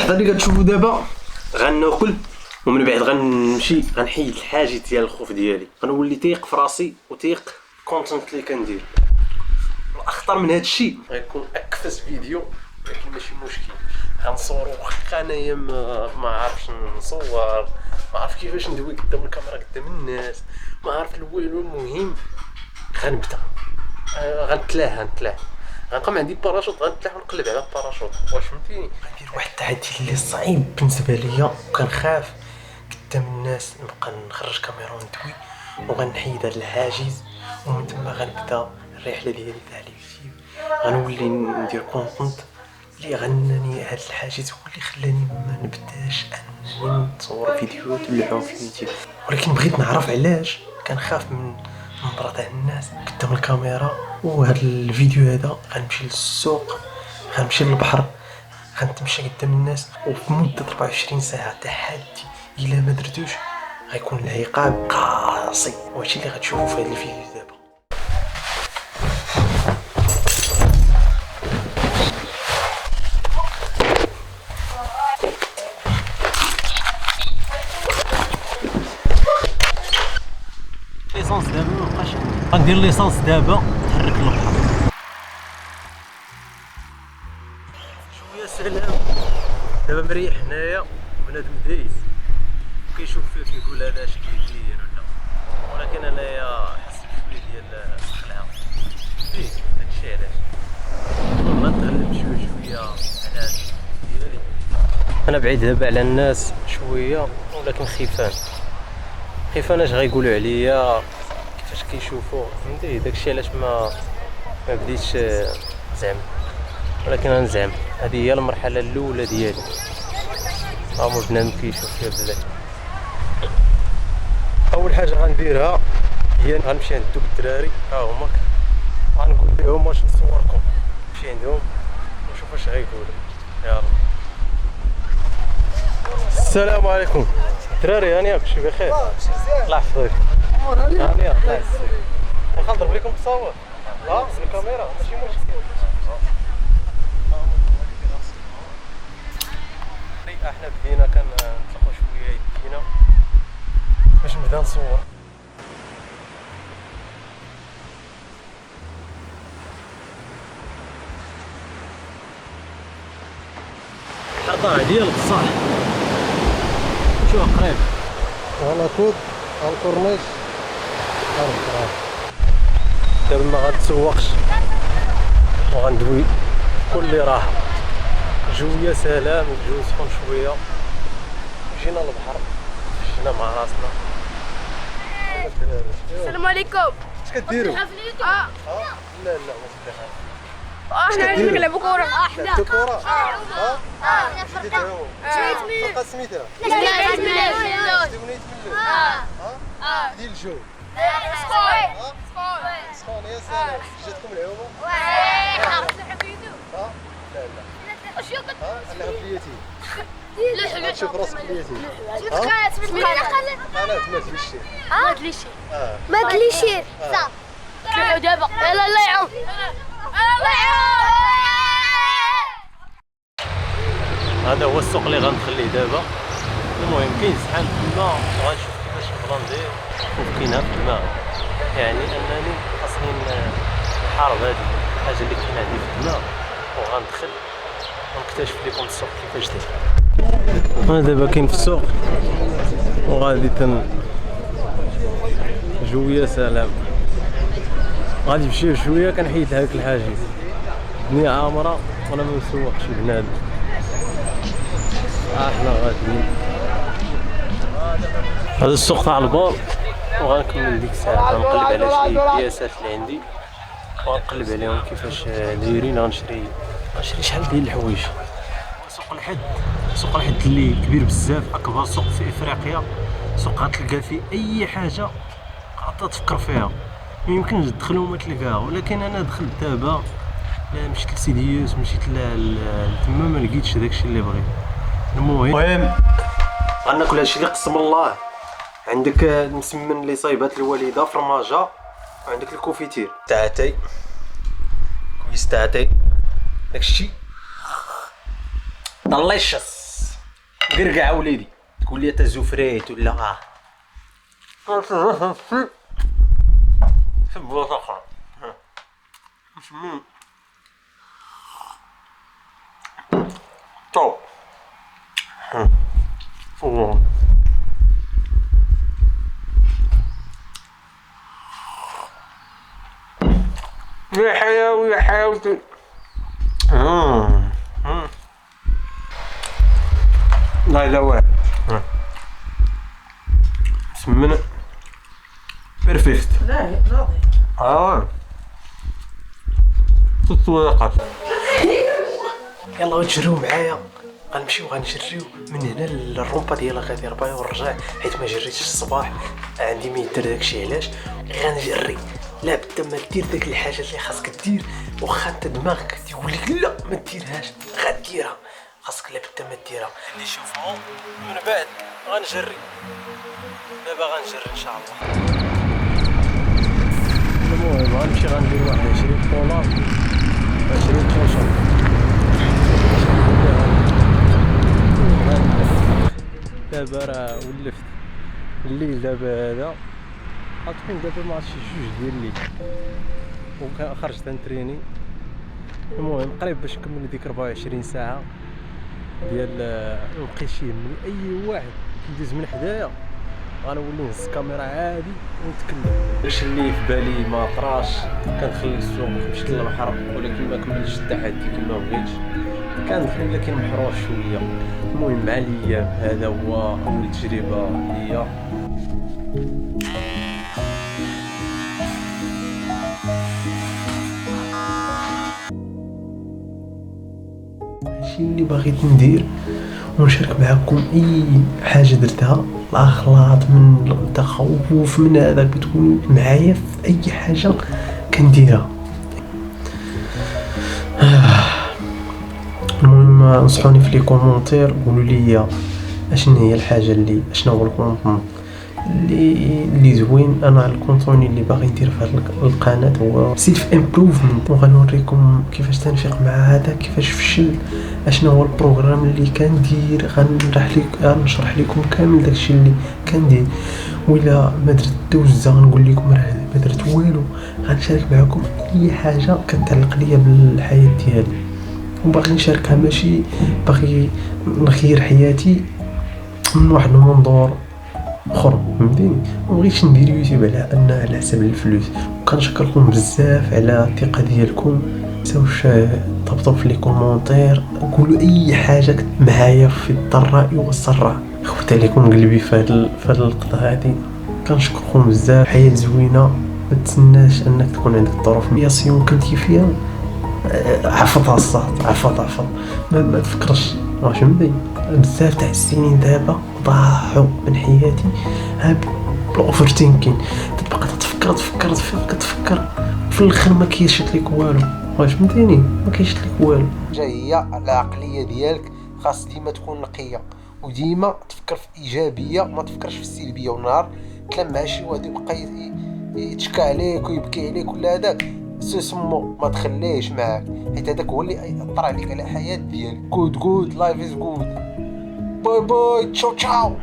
اللحظه اللي كتشوفوا دابا غناكل ومن بعد غنمشي غنحيد الحاجز ديال الخوف ديالي، غنولي تيق في راسي وتيق الكونتنت اللي كندير. الاخطر من هذا الشيء غيكون اكفس فيديو، ولكن ماشي مشكل غنصورو. واخا انايا ما عارفش نصور، ما عارف كيفاش ندوي قدام الكاميرا قدام الناس، ما عارف والو. المهم غنبدا غنتلاه غنقام عندي باراشوت، غنتلاح ونقلب على الباراشوت. واش فهمتيني؟ غندير واحد التحدي اللي صعيب بالنسبه ليا وكنخاف قدام الناس نبقى نخرج كاميرا وندوي، وغنحيد هذا الحاجز ومن ثم غنبدا الرحله ديالي تاع اليوتيوب. غنولي ندير كونتنت اللي غناني هذا الحاجز هو اللي خلاني ما نبداش انني نصور فيديوهات ونلعب في اليوتيوب. ولكن بغيت نعرف علاش كنخاف من النظره تاع الناس قدام الكاميرا. وهذا الفيديو هذا غنمشي للسوق، غنمشي للبحر، غنتمشى قدام الناس، وفي مده 24 ساعه تحدي الا ما درتوش غيكون العقاب قاسي. وهادشي اللي غتشوفوا في هذا الفيديو دابا. ليسونس دابا مابقاش غندير ليسونس دابا نتحرك للبحر. شويه سلام دابا مريح هنايا بنادم دايز كيشوف فيه كيقول هذا اش كيدير ولا، ولكن انايا حسيت شويه ديال الخلعه فيه. داكشي علاش غنتغلب شويه على هذا ديالي. انا بعيد دابا على الناس شويه، ولكن خيفان اش غيقولوا عليا كيفاش كيشوفوا، فهمتي؟ داكشي علاش ما بديتش زعما، ولكن غنزعم. هذه هي المرحله الاولى ديالي، هما بنادم كيشوف فيها بزاف. اول حاجه غنديرها هي غنمشي عند دوك الدراري، ها هما، غنقول لهم واش نصوركم، نمشي عندهم ونشوف واش غيقولوا. يلا السلام عليكم الدراري، هانياك شي بخير؟ الله يحفظك. هانيا الله يعزك. واخا نضرب لكم تصاور بالكاميرا ماشي مشكل. احنا بدينا كنطلقوا شويه يدينا باش نبدا نصور. الحضاره ديال بصح شوف قريب والله كود على الكورنيش. دابا ما غنتسوقش وغندوي بكل راحه، جو سلام، الجو سخون شويه. جينا للبحر، مشينا مع راسنا. السلام عليكم. اش كديروا؟ لا لا ما احنا نلعبوا كورة. لعبتوا كورة؟ شديت هو فرقة سميتها؟ ديال الجو سخون. يا سلام، جاتكم العومة؟ لا نلعب بلياتي. تشوف راسك بلياتي. قناة ما تليشير. صافي كيحو دابا. يلا الله يعاون. هذا هو السوق اللي غنخليه دابا. المهم كاين زحام تما، وغنشوف كيفاش نقدر ندير وكاينها في الماء، يعني انني خاصني نحارب هذه الحاجه اللي كاينه عندي في الماء، وغندخل ونكتشف لكم السوق كيفاش داير. انا دابا كاين في السوق وغادي جويه سلام. غادي نمشي شويه كنحيد هاك الحاجز. الدنيا عامره وانا ما مسوقش بنادم. احنا غاديين هذا السوق تاع البار، وغنكمل ديك الساعه غنقلب على شي بياسات اللي عندي وغنقلب عليهم كيفاش دايرين. غنشري شحال ديال الحوايج. سوق الحد اللي كبير بزاف، اكبر سوق في افريقيا. سوق غتلقى فيه اي حاجه غتفكر فيها، ما يمكنش تدخل وما تلقاها. ولكن انا دخلت دابا، مشيت لسيديوس، مشيت تما ما لقيتش داكشي اللي بغيت. المهم غناكل هادشي اللي قسم الله. عندك المسمن اللي صايبات الوالده فرماجه، وعندك الكوفيتير تاعتي كويس تاعتي. داكشي دليشس. قرقع وليدي تقول لي تزوفريت ولا في بلاصه اخرى. طو يا حياوي يا حياوتي. لا لا واحد سمنة بيرفكت. لا راضي. تطويقات. يلا تجريو معايا، غنمشيو غنجريو من هنا للرومبا ديال غادي ربايا ونرجع، حيت ما جريتش الصباح عندي ما يدير داكشي. علاش غنجري؟ لا بد ما دير داك الحاجه اللي خاصك دير، واخا انت دماغك تيقول لك لا ما ديرهاش غديرها، خاصك لا بد ما ديرها. اللي شوفو من بعد غنجري، دابا غنجري ان شاء الله. المهم غنمشي غندير واحد 20 دولار 20 توشن. دابا راه ولفت الليل، دابا هذا عطفين، دابا ما عرفتش 2 ديال الليل وخرجت نتريني. المهم قريب باش نكمل ديك 24 ساعة ديال مبقيتش يهمني اي واحد كيدوز من حدايا، غنولي نهز الكاميرا عادي ونتكلم. داكشي اللي في بالي ما طراش، كندخل للسوق مشيت للبحر ولكن ما كملتش التحدي كما بغيتش، كندخل ولكن محروش شويه. المهم مع الايام هذا هو اول تجربه ليا. الشيء اللي بغيت ندير ونشارك معكم اي حاجه درتها، الاغلاط من التخوف من هذا، بتكونوا معايا في اي حاجه كنديرها. المهم انصحوني في لي كومونتير، قولوا لي اشنو هي الحاجه اللي اشنو هو الكونتون اللي زوين. انا الكونتون اللي باغي ندير في هذه القناه هو سيلف امبروفمنت، وغنوريكم كيفاش تنفيق مع هذا، كيفاش فشل، اشنو هو البروغرام اللي كندير. غنشرح لكم كامل داكشي اللي كندير، ولا ما درت دوزه غنقول لكم راه ما درت والو. غنشارك معكم اي حاجه كتعلق ليا بالحياه ديالي، وباغي نشاركها، ماشي باغي نغير حياتي من واحد المنظور اخر، فهمتيني؟ مبغيتش ندير يوتيوب على حساب الفلوس. وكنشكركم بزاف على الثقه ديالكم. متنساوش تهبطوا في لي كومونتير، قولوا اي حاجه معايا في الضراء والسراء. خوت عليكم قلبي في هاد اللقطه هادي، كنشكركم بزاف. حياه زوينه، ما تسناش انك تكون عندك ظروف مياسيون كنتي فيها، عفض الصاد، عفض ما تفكرش. واش فهمتي؟ بزاف تاع السنين دابا ضاعوا من حياتي بالاوفر ثينكين، تبقى تفكر في الاخر ما كيشت لك والو. واش فهمتيني؟ ما كيشت لك والو. هي العقليه ديالك خاص ديما تكون نقيه، وديما تفكر في ايجابيه، ما تفكرش في السلبيه. ونهار تلم مع شي واحد يبقى يتشكى عليك ويبكي عليك ولا هذاك، سمو ما تخليهش معاك، حيت هذاك هو اللي ياثر عليك على الحياه ديالك. جود لايف از جود. باي باي، تشاو